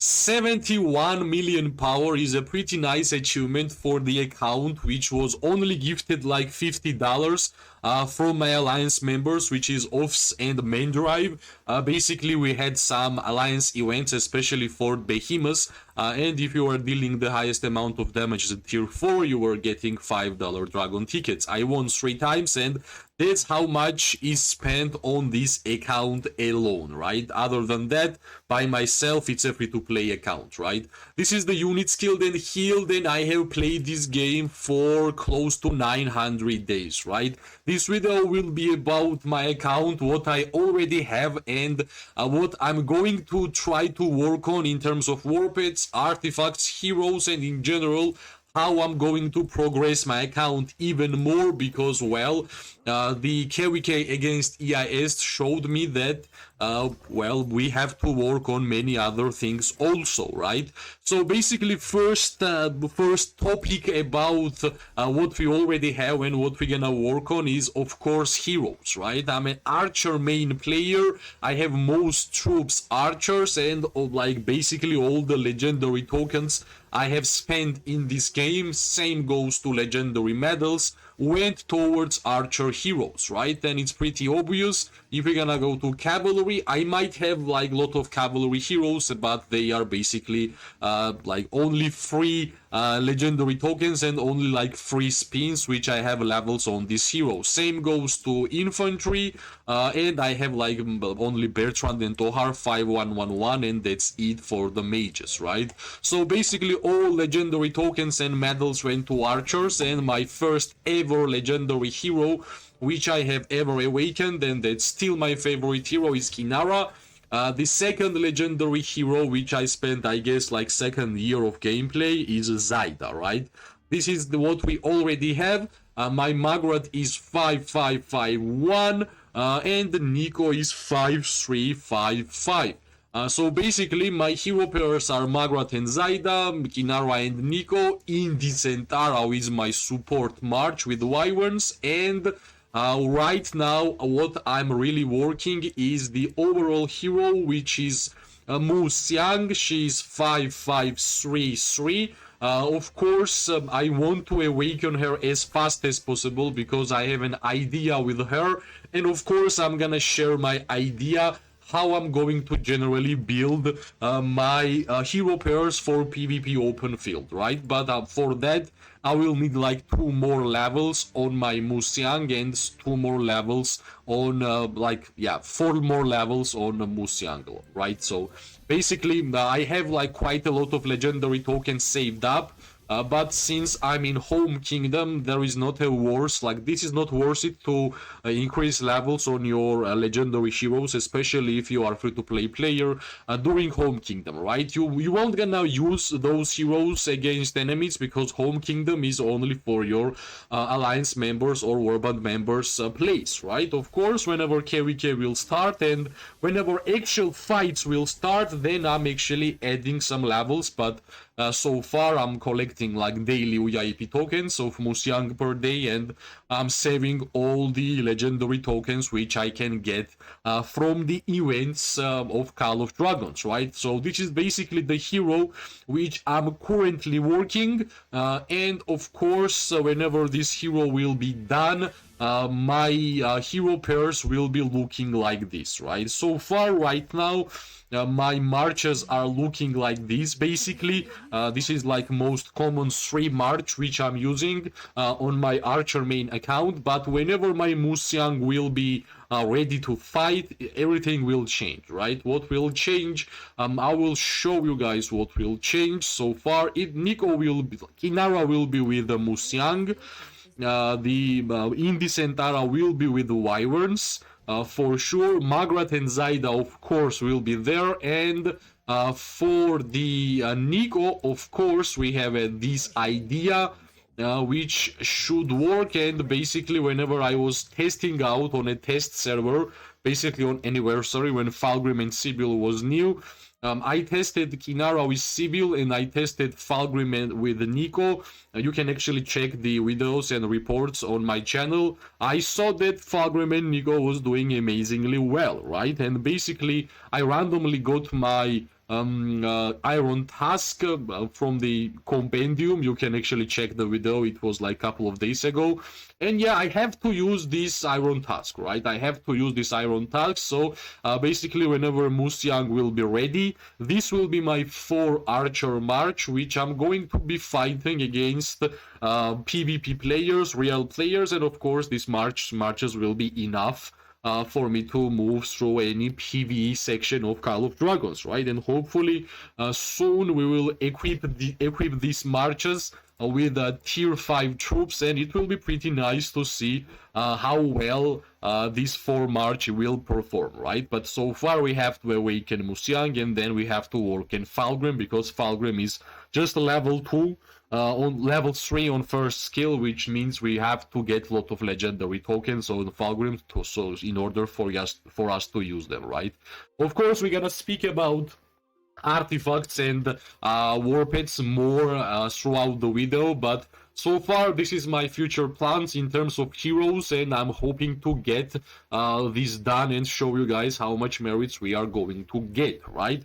71 million power is a pretty nice achievement for the account, which was only gifted like $50 from my alliance members, which is Offs and Main Drive. Basically, we had some alliance events, especially for behemoths, and if you were dealing the highest amount of damage at tier 4, you were getting $5 dragon tickets. I won 3 times, and that's how much is spent on this account alone, right? Other than that, by myself, it's a free-to-play account, right? This is the unit skilled and healed, and I have played this game for close to 900 days, right? This video will be about my account, what I already have, and what I'm going to try to work on in terms of war pets, artifacts, heroes, and in general, how I'm going to progress my account even more, because, well, the KVK against EIS showed me that, well, we have to work on many other things also, right? So basically, first topic about what we already have and what we're gonna work on is, of course, heroes, right? I'm an archer main player. I have most troops archers, and like basically all the legendary tokens I have spent in this game, same goes to legendary medals, went towards archer heroes, right? And it's pretty obvious. If we're gonna go to cavalry, I might have like a lot of cavalry heroes, but they are basically like only 3 legendary tokens and only like 3 spins, which I have levels on this hero. Same goes to infantry, and I have like only Bertrand and Tohar 5111, and that's it for the mages, right? So basically all legendary tokens and medals went to archers, and my first ever legendary hero which I have ever awakened, and that's still my favorite hero, is Kinara. The second legendary hero, which I spent, I guess, like second year of gameplay, is Zaida, right? This is what we already have. My Magrat is 5551, and Nico is 5355. So basically, my hero pairs are Magrat and Zaida, Kinara and Nico. Indecent Arrow is my support March with Wyverns, and right now, what I'm really working is the overall hero, which is Mu Xiang. She's 5533. Of course, I want to awaken her as fast as possible because I have an idea with her. And of course, I'm gonna share my idea how I'm going to generally build my hero pairs for PvP open field, right? But for that, I will need like 2 more levels on my Mu Xiang and 2 more levels on 4 more levels on Mu Xiang, right? So basically, I have like quite a lot of legendary tokens saved up. But since I'm in home kingdom, there is not a worth, like this is not worth it to increase levels on your legendary heroes, especially if you are free-to-play player during home kingdom, right? You won't gonna use those heroes against enemies because home kingdom is only for your alliance members or warband members plays, right? Of course, whenever KVK will start and whenever actual fights will start, then I'm actually adding some levels, but so far I'm collecting like daily VIP tokens of Mu Xiang per day, and I'm saving all the legendary tokens which I can get from the events of Call of Dragons, right? So this is basically the hero which I'm currently working, and of course whenever this hero will be done, my hero pairs will be looking like this, right? So far right now, my marches are looking like this. Basically, this is like most common 3 march which I'm using on my archer main account, but whenever my Mu Xiang will be ready to fight, everything will change, right? What will change? I will show you guys what will change. So far, Kinara will be with the Mu Xiang. The Indecent Ara will be with the Wyverns. For sure, Magrat and Zaida, of course, will be there. And for the Nico, of course, we have this idea which should work. And basically, whenever I was testing out on a test server, basically on Anniversary, when Falgrim and Sibyl was new, I tested Kinara with Sibyl and I tested Falgrim with Nico. You can actually check the videos and reports on my channel. I saw that Falgrim and Nico was doing amazingly well, right? And basically, I randomly got my Iron Task from the compendium. You can actually check the video, it was like a couple of days ago. And yeah, I have to use this Iron Task, right? I have to use this Iron Task. So basically, whenever Musyang will be ready, this will be my 4 Archer March, which I'm going to be fighting against PvP players, real players, and of course, these marches will be enough for me to move through any PvE section of Call of Dragons, right? And hopefully soon we will equip these marches with tier 5 troops, and it will be pretty nice to see how well this 4 March will perform, right? But so far we have to awaken Musyang, and then we have to work in Fulgrim, because Fulgrim is just level 2, on level 3 on first skill, which means we have to get a lot of legendary tokens on Fulgrim so in order for us to use them, right? Of course, we're gonna speak about artifacts and war pets more throughout the video, but so far this is my future plans in terms of heroes, and I'm hoping to get this done and show you guys how much merits we are going to get, right?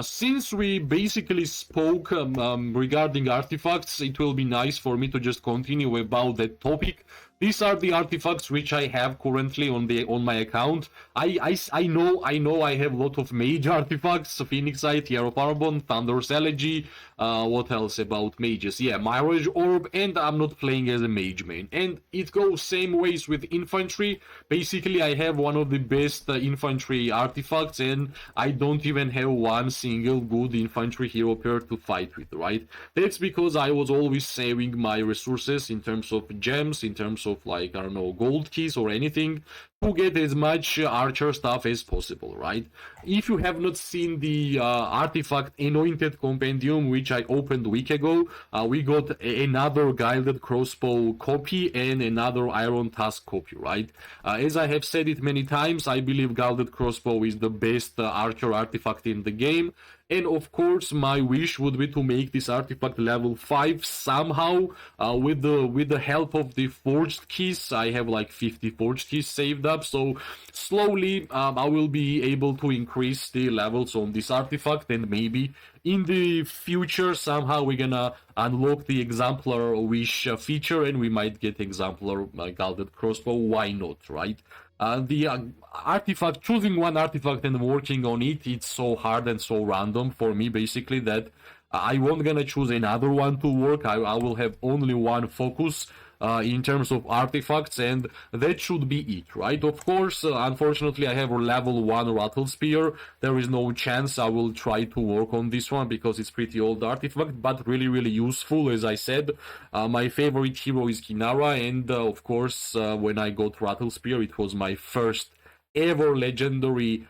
Since we basically spoke regarding artifacts, it will be nice for me to just continue about that topic. These are the artifacts which I have currently on my account. I know I have a lot of mage artifacts: Phoenix Eye, Tear of Arbon, Thunder's Elegy. What else about mages? Yeah, Mirage Orb, and I'm not playing as a mage main. And it goes same ways with infantry. Basically, I have one of the best infantry artifacts, and I don't even have one single good infantry hero pair to fight with, right? That's because I was always saving my resources in terms of gems, in terms of, like, I don't know, gold keys or anything, to get as much archer stuff as possible, right? If you have not seen the artifact anointed compendium, which I opened a week ago, we got another gilded crossbow copy and another iron tusk copy, right? As I have said it many times, I believe gilded crossbow is the best archer artifact in the game. And of course, my wish would be to make this artifact level 5 somehow, with the help of the forged keys. I have like 50 forged keys saved up, so slowly I will be able to increase the levels on this artifact, and maybe in the future somehow we're gonna unlock the exemplar wish feature, and we might get exemplar gilded crossbow. Why not, right? The artifact, choosing one artifact and working on it, it's so hard and so random for me, basically, that I won't gonna choose another one to work. I will have only one focus in terms of artifacts, and that should be it, right? Of course, unfortunately, I have a level 1 rattle spear. There is no chance I will try to work on this one because it's pretty old artifact, but really useful, as I said. My favorite hero is Kinara, and of course, when I got rattle spear, it was my first ever legendary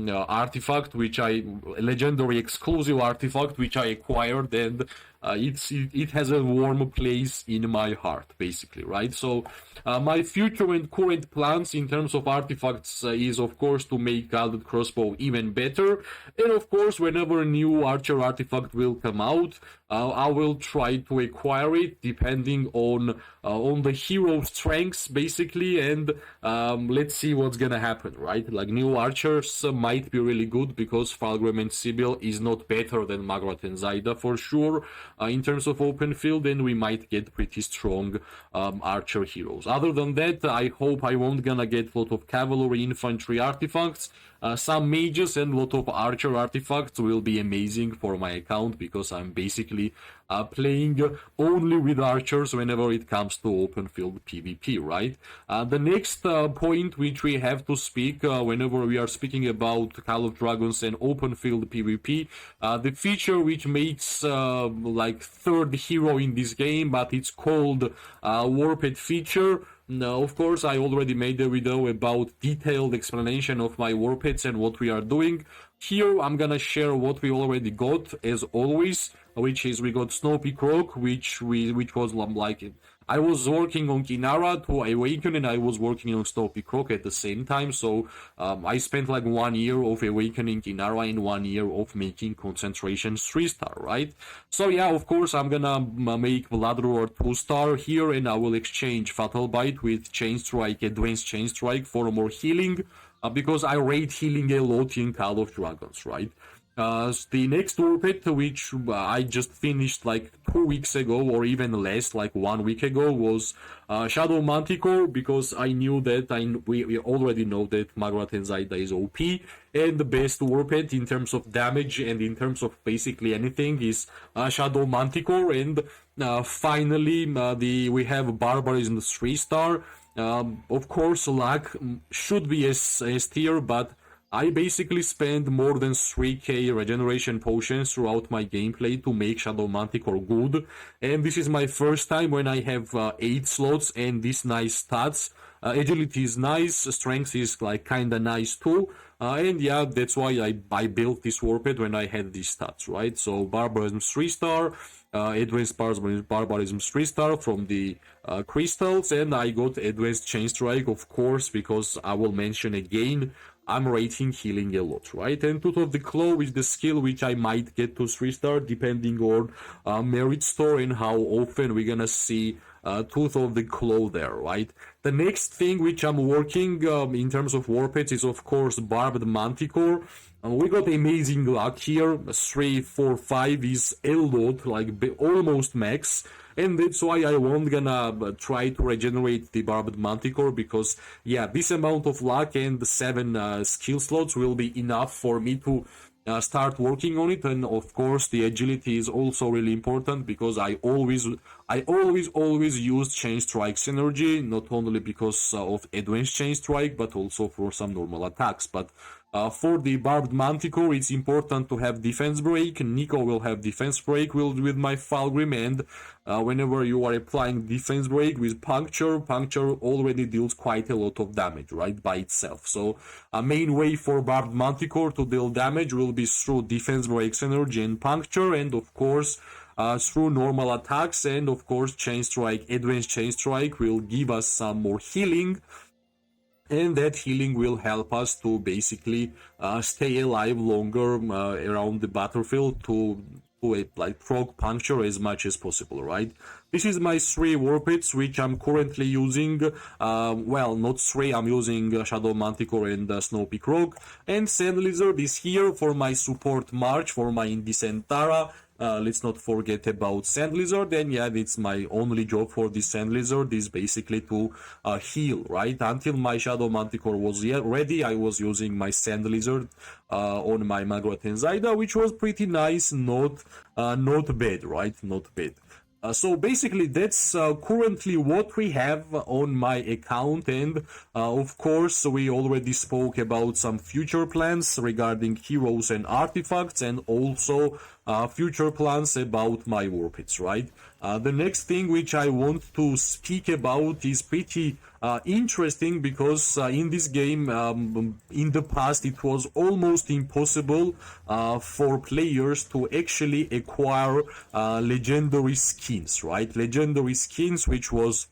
artifact, legendary exclusive artifact, which I acquired, and it has a warm place in my heart, basically, right? So my future and current plans in terms of artifacts is, of course, to make gilded crossbow even better, and of course, whenever a new archer artifact will come out, I will try to acquire it depending on the hero strengths, basically, and let's see what's gonna happen, right? Like, new archers might be really good because Fulgrim and Sibyl is not better than Magrat and Zaida for sure in terms of open field, and we might get pretty strong archer heroes. Other than that, I hope I won't gonna get a lot of cavalry infantry artifacts. Some mages and a lot of archer artifacts will be amazing for my account because I'm basically playing only with archers whenever it comes to open field PvP, right? The next point which we have to speak whenever we are speaking about Call of Dragons and open field PvP, the feature which makes like third hero in this game, but it's called Warped feature. Now, of course, I already made a video about detailed explanation of my warpeds and what we are doing. Here, I'm gonna share what we already got, as always, which is we got Snowy Croc, which was like, I was working on Kinara to awaken, and I was working on Snowy Croc at the same time, so I spent like 1 year of awakening Kinara and 1 year of making concentration 3-star, right? So yeah, of course, I'm gonna make Bloodroar 2-star here, and I will exchange Fatal Bite with Chain Strike, Advanced Chain Strike, for more healing, because I rate healing a lot in Call of Dragons, right? The next warped, which I just finished like 2 weeks ago, or even less, like 1 week ago, was Shadow Manticore, because I knew that we already know that Magma Tensida is OP, and the best warped in terms of damage and in terms of basically anything is Shadow Manticore. And finally, we have Barbarism 3-star. Of course, luck should be S tier, but I basically spend more than 3k regeneration potions throughout my gameplay to make Shadow Manticore good, and this is my first time when I have 8 slots and these nice stats. Agility is nice, strength is like kinda nice too, and yeah, that's why I built this warped when I had these stats, right? So Barbarism 3-star, Advanced Barbarism 3-star from the crystals, and I got Advanced Chain Strike, of course, because I will mention again, I'm rating healing a lot, right? And Tooth of the Claw is the skill which I might get to 3-star depending on merit store and how often we're gonna see Tooth of the Claw there, right? The next thing which I'm working in terms of warpeds is of course Barbed Manticore. We got amazing luck here. 3, 4, 5 is a lot, like almost max. And that's why I won't gonna try to regenerate the Barbed Manticore, because yeah, this amount of luck and the 7 skill slots will be enough for me to start working on it. And of course the agility is also really important, because I always use Chain Strike synergy, not only because of Advanced Chain Strike, but also for some normal attacks. But for the Barbed Manticore, it's important to have Defense Break. Nico will have Defense Break with my Falgrim, and whenever you are applying Defense Break with Puncture already deals quite a lot of damage, right, by itself. So a main way for Barbed Manticore to deal damage will be through Defense Break synergy and Puncture, and of course through normal attacks, and of course Chain Strike, Advanced Chain Strike will give us some more healing, and that healing will help us to basically stay alive longer around the battlefield to like proc puncture as much as possible, right? This is my 3 warpeds which I'm currently using. Well, not 3, I'm using Shadow Manticore and Snow Peak Rogue, and Sand Lizard is here for my support march for my Indecent Tara. Let's not forget about Sand Lizard, and yeah, it's my only job for this Sand Lizard is basically to heal, right? Until my Shadow Manticore was ready, I was using my Sand Lizard on my Magma Tensida, which was pretty nice, not bad, right? Not bad. So basically that's currently what we have on my account, and of course we already spoke about some future plans regarding heroes and artifacts, and also future plans about my warpeds, right? The next thing which I want to speak about is pretty interesting, because in this game, in the past, it was almost impossible for players to actually acquire legendary skins, right? Legendary skins, which was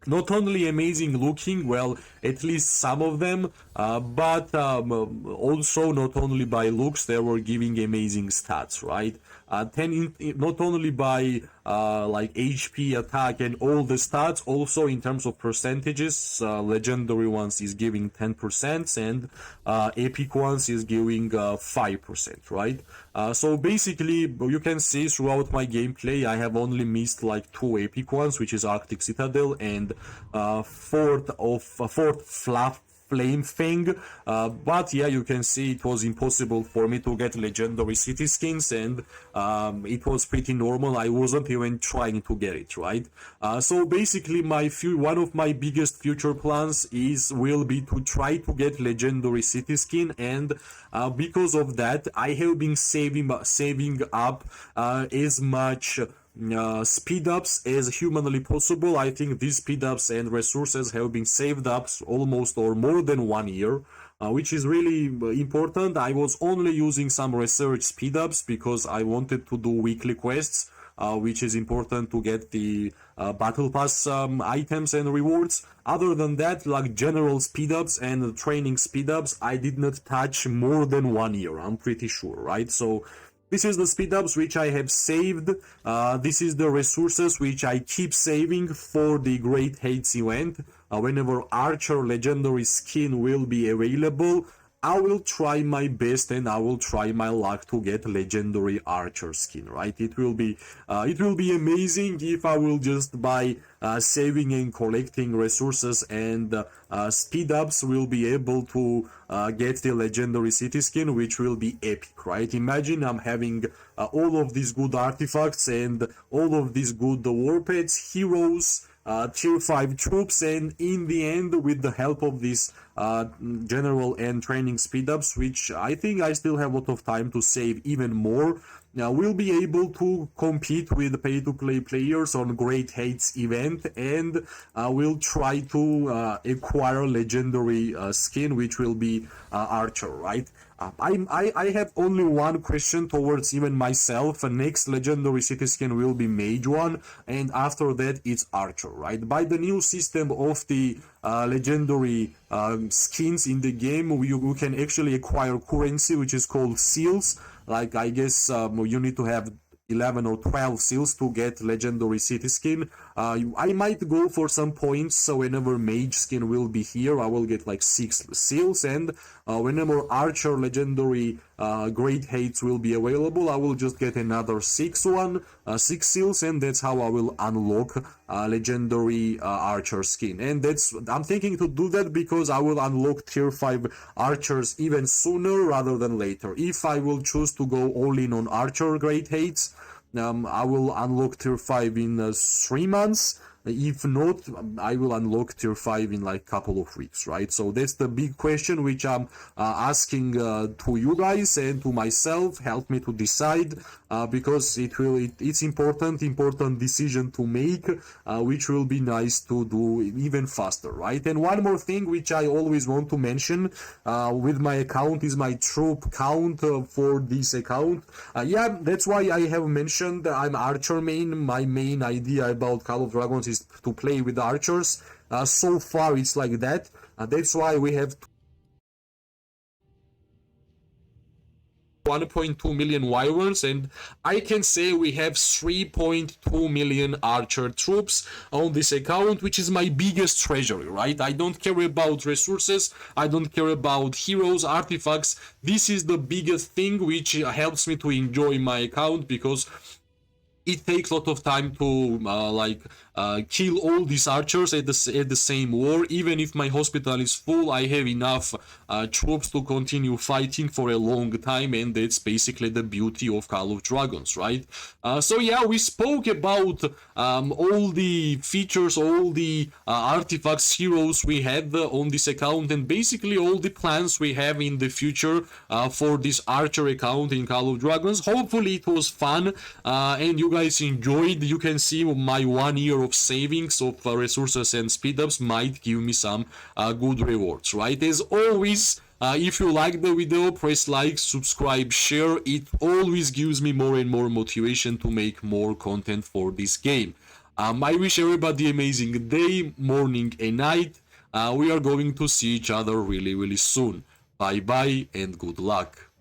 not only amazing looking, well, at least some of them, but also not only by looks, they were giving amazing stats, right? Not only by like HP, attack, and all the stats, also in terms of percentages, legendary ones is giving 10%, and epic ones is giving 5%, right? So basically, you can see throughout my gameplay, I have only missed like 2 epic ones, which is Arctic Citadel and fourth Flame thing, but yeah, you can see it was impossible for me to get legendary city skins, and it was pretty normal. I wasn't even trying to get it, right? So basically, one of my biggest future plans will be to try to get legendary city skin, and because of that, I have been saving up as much speed ups as humanly possible. I think these speed ups and resources have been saved up almost or more than 1 year, which is really important. I was only using some research speed ups because I wanted to do weekly quests, which is important to get the battle pass items and rewards. Other than that, like general speed ups and training speed ups, I did not touch more than 1 year, I'm pretty sure, right? So this is the speed ups which I have saved. This is the resources which I keep saving for the Great Hates event. Whenever Archer legendary skin will be available, I will try my best and I will try my luck to get legendary archer skin, right? It will be amazing if I will just by saving and collecting resources and speed ups will be able to get the legendary city skin, which will be epic, right? Imagine I'm having all of these good artifacts and all of these good war pets, heroes, tier 5 troops, and in the end with the help of these general and training speed ups, which I think I still have a lot of time to save even more, we'll be able to compete with pay to play players on Great Hates event, and we'll try to acquire legendary skin, which will be archer, right? I have only one question towards even myself. Next legendary city skin will be mage one, and after that it's archer, right? By the new system of the legendary skins in the game, you can actually acquire currency, which is called seals. Like, I guess you need to have 11 or 12 seals to get legendary city skin. I might go for some points, so whenever mage skin will be here, I will get like 6 seals, and whenever archer legendary great hates will be available, I will just get another 6 seals, and that's how I will unlock legendary archer skin. And I'm thinking to do that because I will unlock tier 5 archers even sooner rather than later. If I will choose to go all in on archer great hates, I will unlock tier 5 in 3 months. If not, I will unlock tier 5 in like couple of weeks, right? So that's the big question which I'm asking to you guys and to myself. Help me to decide, because it's important decision to make, which will be nice to do even faster, right? And one more thing which I always want to mention with my account is my troop count for this account. Yeah, that's why I have mentioned I'm archer main. My main idea about Call of Dragons is to play with archers. So far it's like that. That's why we have 1.2 million wyverns, and I can say we have 3.2 million archer troops on this account, which is my biggest treasury, right? I don't care about resources, I don't care about heroes, artifacts. This is the biggest thing which helps me to enjoy my account, because it takes a lot of time to kill all these archers at the same war. Even if my hospital is full, I have enough troops to continue fighting for a long time, and that's basically the beauty of Call of Dragons, right? So yeah, we spoke about all the features, all the artifacts, heroes we had on this account, and basically all the plans we have in the future for this archer account in Call of Dragons. Hopefully it was fun and you guys enjoyed. You can see my 1 year of savings of resources and speed ups might give me some good rewards, right? As always, if you like the video, press like, subscribe, share. It always gives me more and more motivation to make more content for this game. I wish everybody an amazing day, morning and night. We are going to see each other really, really soon. Bye bye and good luck.